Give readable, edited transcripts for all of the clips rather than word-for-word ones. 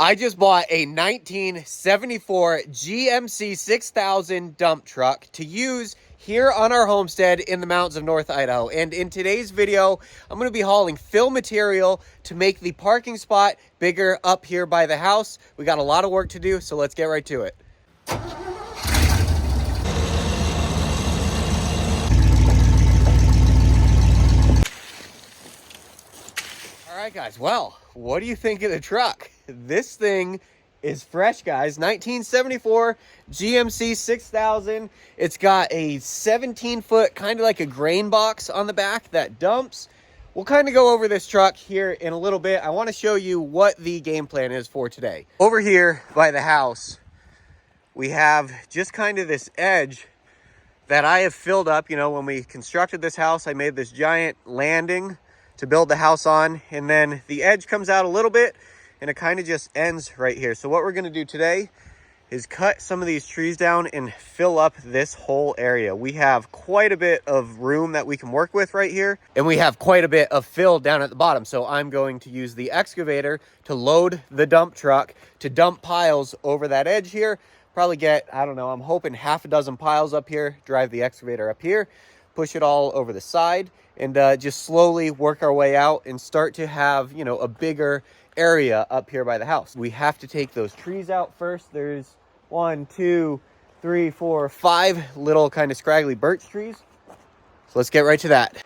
I just bought a 1974 GMC 6000 dump truck to use here on our homestead in the mountains of North Idaho. And in today's video, I'm going to be hauling fill material to make the parking spot bigger up here by the house. We got a lot of work to do, so let's get right to it. All right, guys. Well, what do you think of the truck? This thing is fresh, guys. 1974 GMC 6000. It's got a 17-foot, kind of like a grain box on the back that dumps. We'll kind of go over this truck here in a little bit. I want to show you what the game plan is for today. Over here by the house, we have just kind of this edge that I have filled up. You know, when we constructed this house, I made this giant landing to build the house on, and then the edge comes out a little bit and it kind of just ends right here. So what we're going to do today is cut some of these trees down and fill up this whole area. We have quite a bit of room that we can work with right here, and we have quite a bit of fill down at the bottom. So I'm going to use the excavator to load the dump truck to dump piles over that edge here. Probably get, I don't know, I'm hoping half a dozen piles up here, drive the excavator up here, push it all over the side, and just slowly work our way out and start to have, you know, a bigger area up here by the house. We have to take those trees out first. There's 1, 2, 3, 4, 5 little kind of scraggly birch trees. So let's get right to that.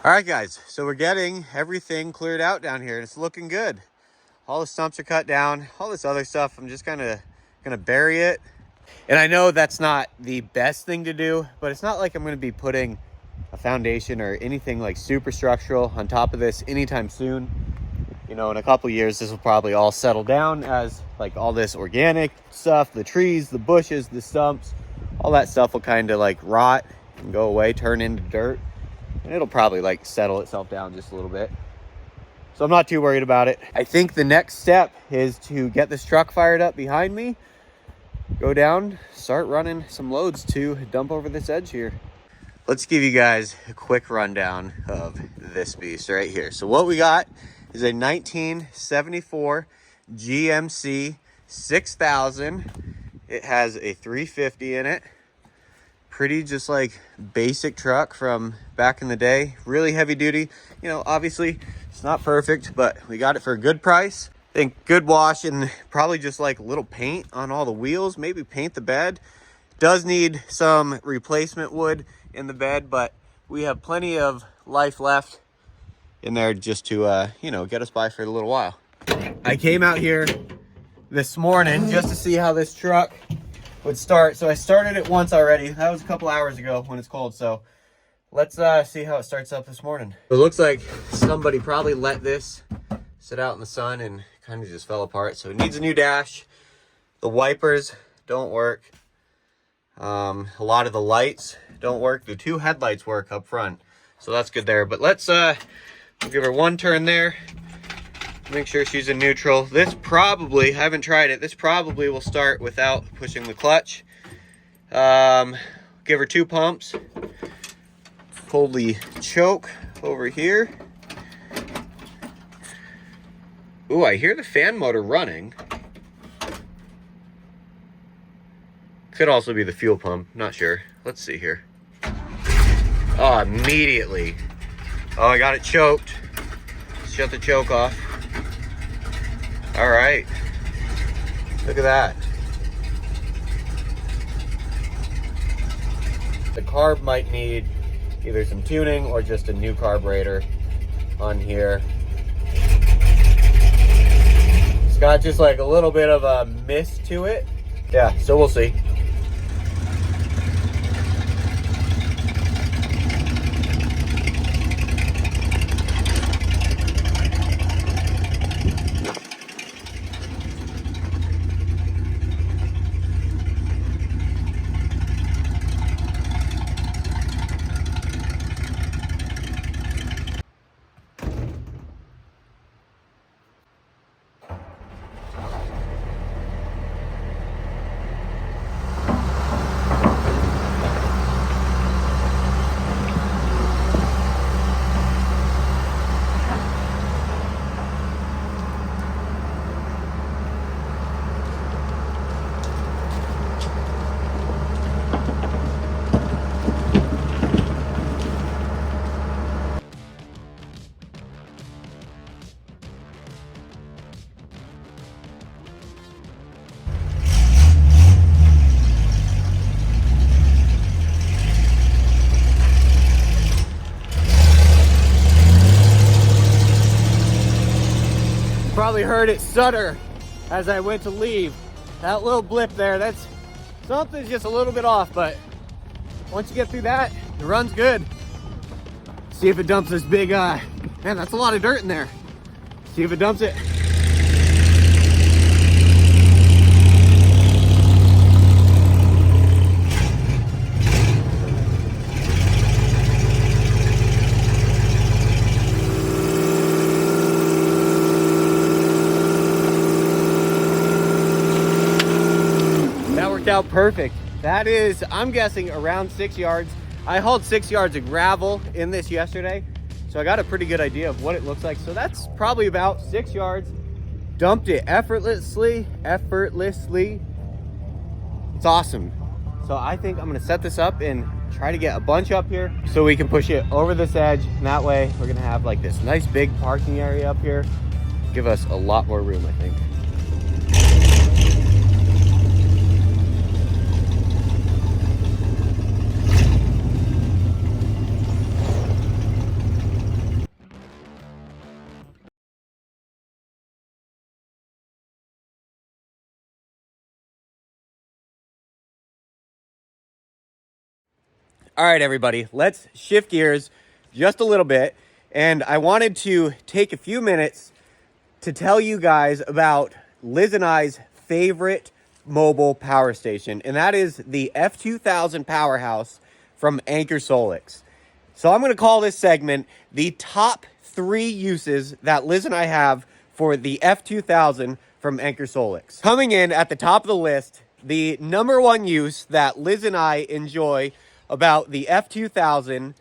All right, guys, so we're getting everything cleared out down here, and it's looking good. All the stumps are cut down. All this other stuff, I'm just kind of gonna bury it. And I know that's not the best thing to do, but it's not like I'm gonna be putting a foundation or anything like super structural on top of this anytime soon. You know, in a couple years, this will probably all settle down as like all this organic stuff, the trees, the bushes, the stumps, all that stuff will kind of like rot and go away, turn into dirt. And it'll probably like settle itself down just a little bit. So I'm not too worried about it. I think the next step is to get this truck fired up behind me, go down, start running some loads to dump over this edge here. Let's give you guys a quick rundown of this beast right here. So what we got is a 1974 GMC 6000. It has a 350 in it. Pretty just like basic truck from back in the day, really heavy duty. You know, obviously it's not perfect, but we got it for a good price. I think good wash and probably just like a little paint on all the wheels, maybe paint the bed. Does need some replacement wood in the bed, but we have plenty of life left in there just to you know, get us by for a little while. I came out here this morning just to see how this truck would start. So I started it once already. That was a couple hours ago when it's cold. So let's see how it starts up this morning. It looks like somebody probably let this sit out in the sun and kind of just fell apart. So it needs a new dash. The wipers don't work. A lot of the lights don't work. The two headlights work up front, so that's good there. But let's We'll give her one turn there. Make sure she's in neutral. This probably, I haven't tried it, this probably will start without pushing the clutch. Give her 2 pumps. Pull the choke over here. Ooh, I hear the fan motor running. Could also be the fuel pump, not sure. Let's see here. Oh, immediately. Oh, I got it choked. Shut the choke off. All right. Look at that. The carb might need either some tuning or just a new carburetor on here. It's got just like a little bit of a mist to it. Yeah, so we'll see. Probably heard it stutter as I went to leave. That little blip there, that's something's just a little bit off, but once you get through that, it runs good. See if it dumps this big, man, that's a lot of dirt in there. See if it dumps it. Out perfect. That is, I'm guessing, around 6 yards. I hauled 6 yards of gravel in this yesterday, so I got a pretty good idea of what it looks like. So that's probably about 6 yards. Dumped it effortlessly. It's awesome. So I think I'm gonna set this up and try to get a bunch up here so we can push it over this edge, and that way we're gonna have like this nice big parking area up here. Give us a lot more room, I think. All right, everybody, let's shift gears just a little bit. And I wanted to take a few minutes to tell you guys about Liz and I's favorite mobile power station, and that is the F2000 Powerhouse from Anchor Solix. So I'm going to call this segment the top 3 uses that Liz and I have for the F2000 from Anchor Solix. Coming in at the top of the list, the number 1 use that Liz and I enjoy about the F2000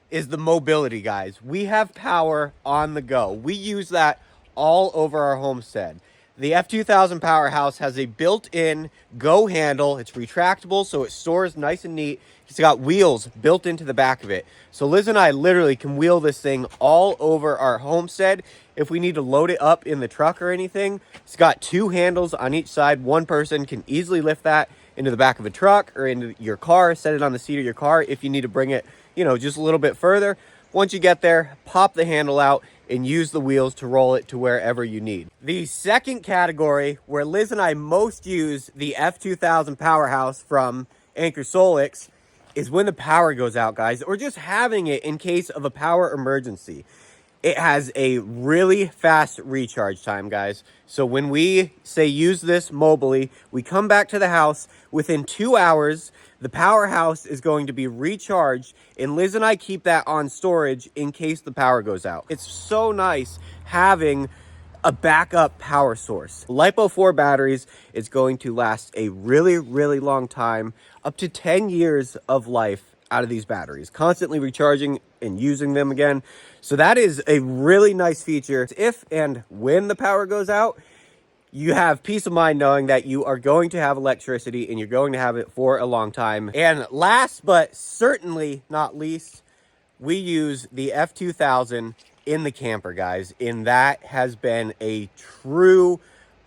is the mobility, guys. We have power on the go. We use that all over our homestead. The F2000 Powerhouse has a built-in Go handle. It's retractable, so it stores nice and neat. It's got wheels built into the back of it. So Liz and I literally can wheel this thing all over our homestead. If we need to load it up in the truck or anything, it's got 2 handles on each side. One person can easily lift that into the back of a truck or into your car, set it on the seat of your car if you need to bring it, you know, just a little bit further. Once you get there, pop the handle out and use the wheels to roll it to wherever you need. The second category where Liz and I most use the F2000 Powerhouse from Anchor Solix is when the power goes out, guys, or just having it in case of a power emergency. It has a really fast recharge time, guys. So when we say use this mobily, we come back to the house within 2 hours. The powerhouse is going to be recharged, and Liz and I keep that on storage in case the power goes out. It's so nice having a backup power source. LiPo 4 batteries is going to last a really, really long time, up to 10 years of life out of these batteries, constantly recharging and using them again. So that is a really nice feature. If and when the power goes out, you have peace of mind knowing that you are going to have electricity and you're going to have it for a long time. And last but certainly not least, we use the F2000 in the camper, guys, and that has been a true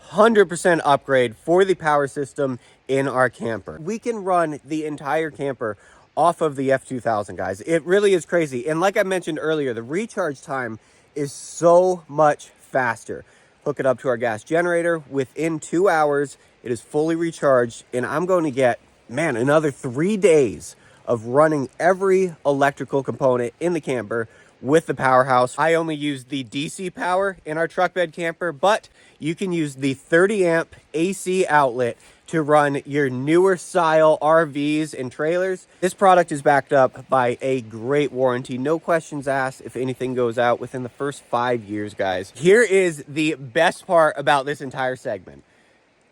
100% upgrade for the power system in our camper. We can run the entire camper off of the F2000, guys. It really is crazy. And like I mentioned earlier, the recharge time is so much faster. Hook it up to our gas generator. Within 2 hours, it is fully recharged, and I'm going to get, man, another 3 days of running every electrical component in the camper with the powerhouse. I only use the DC power in our truck bed camper, but you can use the 30 amp AC outlet to run your newer style RVs and trailers. This product is backed up by a great warranty. No questions asked if anything goes out within the first 5 years, guys. Here is the best part about this entire segment.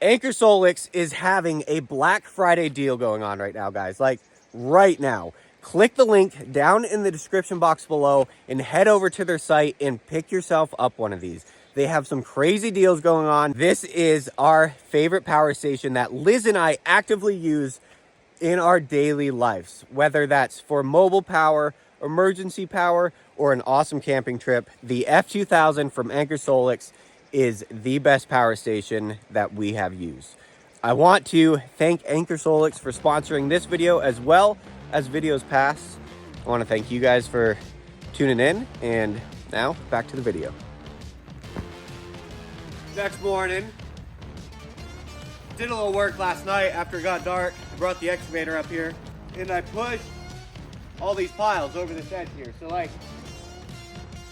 Anchor Solix is having a Black Friday deal going on right now, guys. Like right now. Click the link down in the description box below and head over to their site and pick yourself up one of these. They have some crazy deals going on. This is our favorite power station that Liz and I actively use in our daily lives, whether that's for mobile power, emergency power, or an awesome camping trip. The F2000 from Anchor Solix is the best power station that we have used. I want to thank Anchor Solix for sponsoring this video as well as videos past. I want to thank you guys for tuning in, and now back to the video. Next morning, did a little work last night after it got dark. Brought the excavator up here and I pushed all these piles over this edge here. So like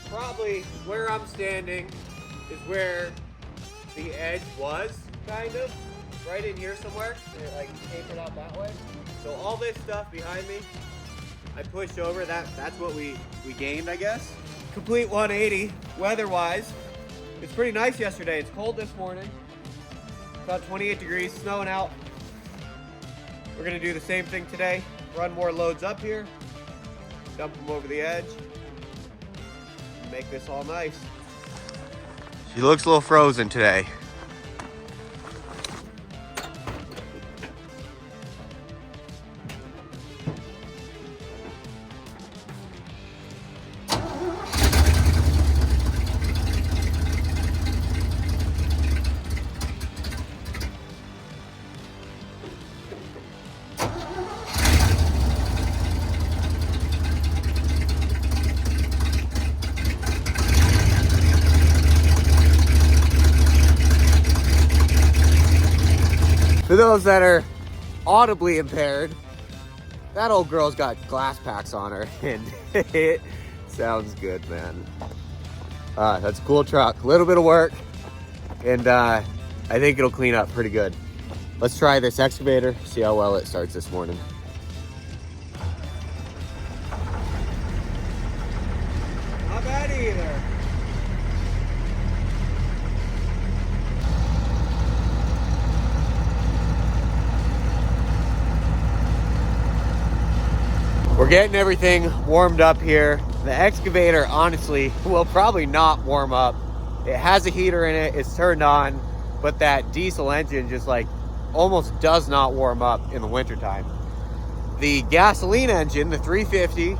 probably where I'm standing is where the edge was, kind of right in here somewhere. It like tapered out that way. So all this stuff behind me, I pushed over. That's what we gained, I guess. Complete 180 weather-wise. It's pretty nice yesterday. It's cold this morning. About 28 degrees, snowing out. We're gonna do the same thing today. Run more loads up here, dump them over the edge, and make this all nice. She looks a little frozen today. For those that are audibly impaired, that old girl's got glass packs on her, and it sounds good, man. That's a cool truck. A little bit of work, and I think it'll clean up pretty good. Let's try this excavator, see how well it starts this morning. Not bad either. We're getting everything warmed up here. The excavator, honestly, will probably not warm up. It has a heater in it, it's turned on, but that diesel engine just like almost does not warm up in the wintertime. The gasoline engine, the 350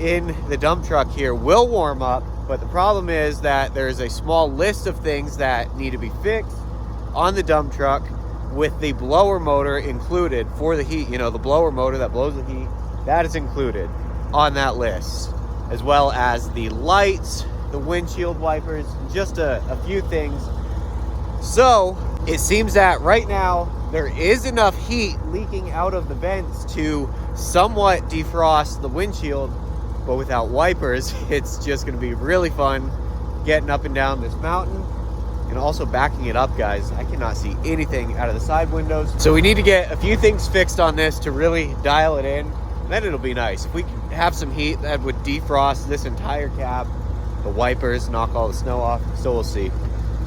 in the dump truck here, will warm up, but the problem is that there's a small list of things that need to be fixed on the dump truck with the blower motor included for the heat. You know, the blower motor that blows the heat, that is included on that list, as well as the lights, the windshield wipers, just a few things. So it seems that right now there is enough heat leaking out of the vents to somewhat defrost the windshield, but without wipers, it's just gonna be really fun getting up and down this mountain and also backing it up, guys. I cannot see anything out of the side windows. So we need to get a few things fixed on this to really dial it in. Then it'll be nice. If we can have some heat, that would defrost this entire cab, the wipers, knock all the snow off, so we'll see.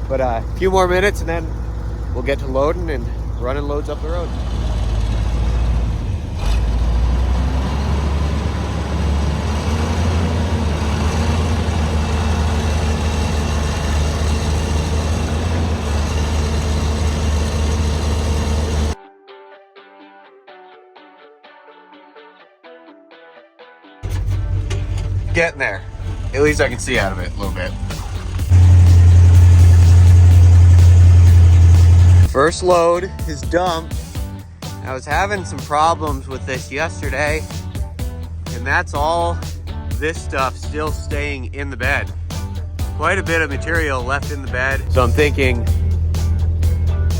But a few more minutes and then we'll get to loading and running loads up the road. Getting there. At least I can see out of it a little bit. First load is dumped. I was having some problems with this yesterday, and that's all this stuff still staying in the bed. Quite a bit of material left in the bed. So I'm thinking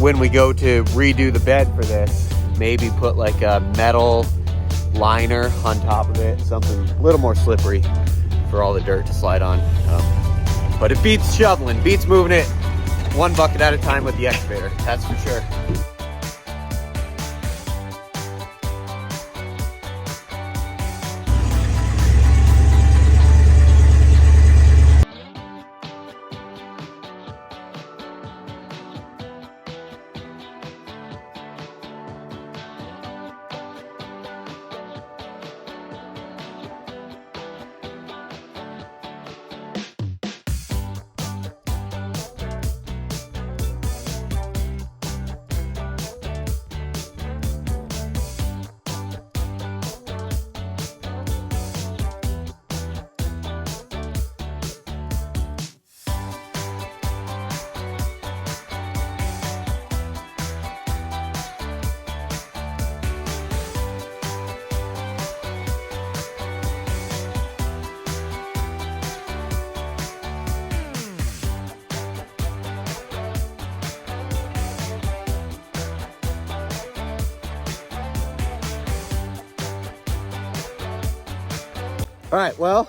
when we go to redo the bed for this, maybe put like a metal liner on top of it, something a little more slippery for all the dirt to slide on. But it beats shoveling, beats moving it one bucket at a time with the excavator, that's for sure. All right, well,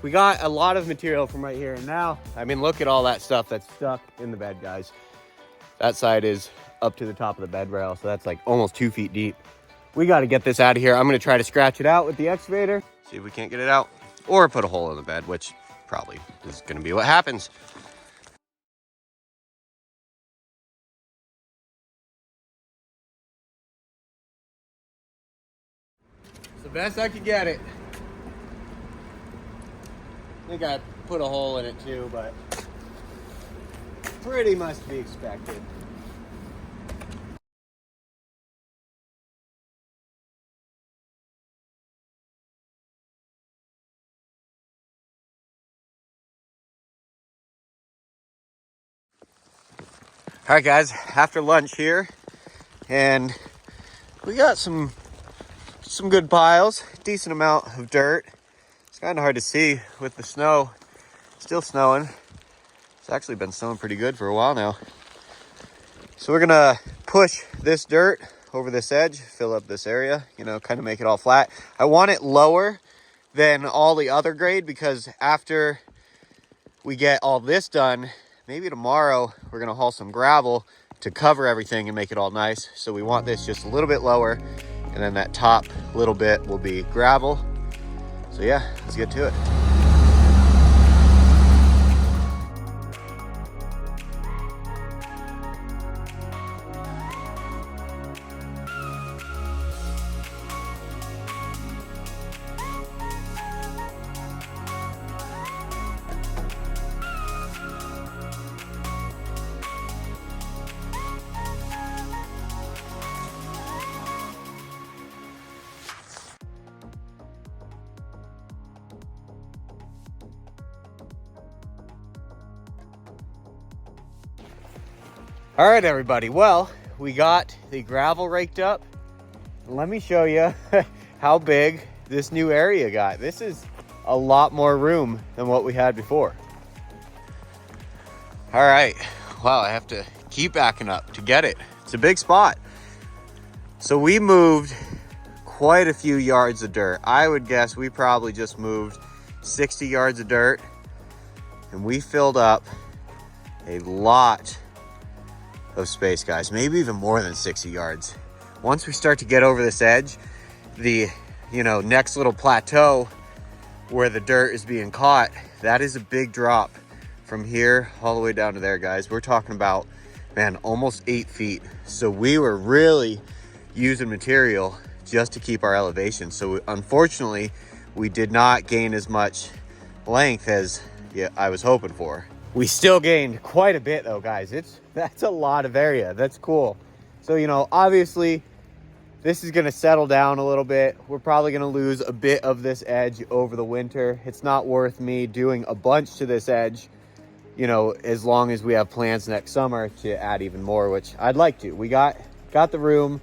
we got a lot of material from right here. And now, I mean, look at all that stuff that's stuck in the bed, guys. That side is up to the top of the bed rail, so that's like almost 2 feet deep. We got to get this out of here. I'm going to try to scratch it out with the excavator, see if we can't get it out, or put a hole in the bed, which probably is going to be what happens. It's the best I could get it. I think I put a hole in it too, but pretty much to be expected. All right, guys, after lunch here, and we got some good piles, decent amount of dirt. It's kind of hard to see with the snow still snowing. It's actually been snowing pretty good for a while now. So we're gonna push this dirt over this edge, fill up this area, you know, kind of make it all flat. I want it lower than all the other grade because after we get all this done, maybe tomorrow we're gonna haul some gravel to cover everything and make it all nice. So we want this just a little bit lower, and then that top little bit will be gravel. So yeah, let's get to it. All right, everybody. Well, we got the gravel raked up. Let me show you how big this new area got. This is a lot more room than what we had before. All right. Wow, I have to keep backing up to get it. It's a big spot. So we moved quite a few yards of dirt. I would guess we probably just moved 60 yards of dirt, and we filled up a lot of space, guys, maybe even more than 60 yards. Once we start to get over this edge, the next little plateau where the dirt is being caught, that is a big drop from here all the way down to there, guys. We're talking about, man, almost 8 feet. So we were really using material just to keep our elevation. So unfortunately, we did not gain as much length as I was hoping for. We still gained quite a bit though, guys. That's a lot of area. That's cool. So, obviously this is gonna settle down a little bit. We're probably gonna lose a bit of this edge over the winter. It's not worth me doing a bunch to this edge, as long as we have plans next summer to add even more, which I'd like to. We got the room,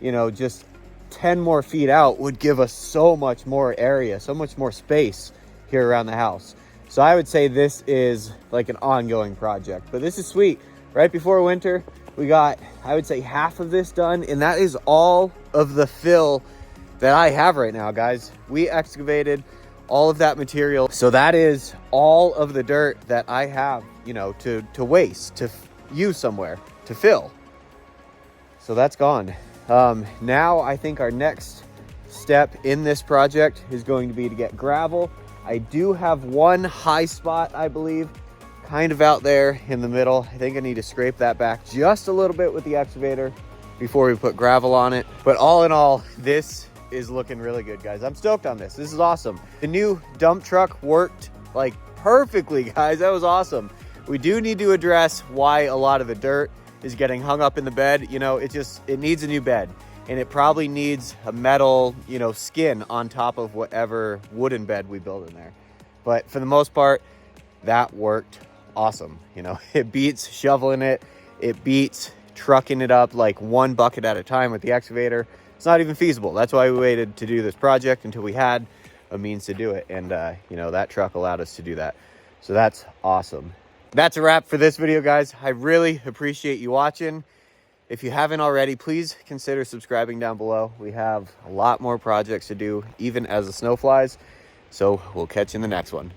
just 10 more feet out would give us so much more area, so much more space here around the house. So I would say this is like an ongoing project, but this is sweet. Right before winter, we got, I would say, half of this done, and that is all of the fill that I have right now, guys. We excavated all of that material. So that is all of the dirt that I have, to waste, to use somewhere, to fill. So that's gone. Now I think our next step in this project is going to be to get gravel. I do have one high spot, I believe, kind of out there in the middle. I think I need to scrape that back just a little bit with the excavator before we put gravel on it. But all in all, this is looking really good, guys. I'm stoked on this. This is awesome. The new dump truck worked like perfectly, guys. That was awesome. We do need to address why a lot of the dirt is getting hung up in the bed. It needs a new bed, and it probably needs a metal, skin on top of whatever wooden bed we build in there. But for the most part, that worked awesome. It beats shoveling it. It beats trucking it up like one bucket at a time with the excavator. It's not even feasible. That's why we waited to do this project until we had a means to do it. And, that truck allowed us to do that. So that's awesome. That's a wrap for this video, guys. I really appreciate you watching. If you haven't already, please consider subscribing down below. We have a lot more projects to do, even as the snow flies. So we'll catch you in the next one.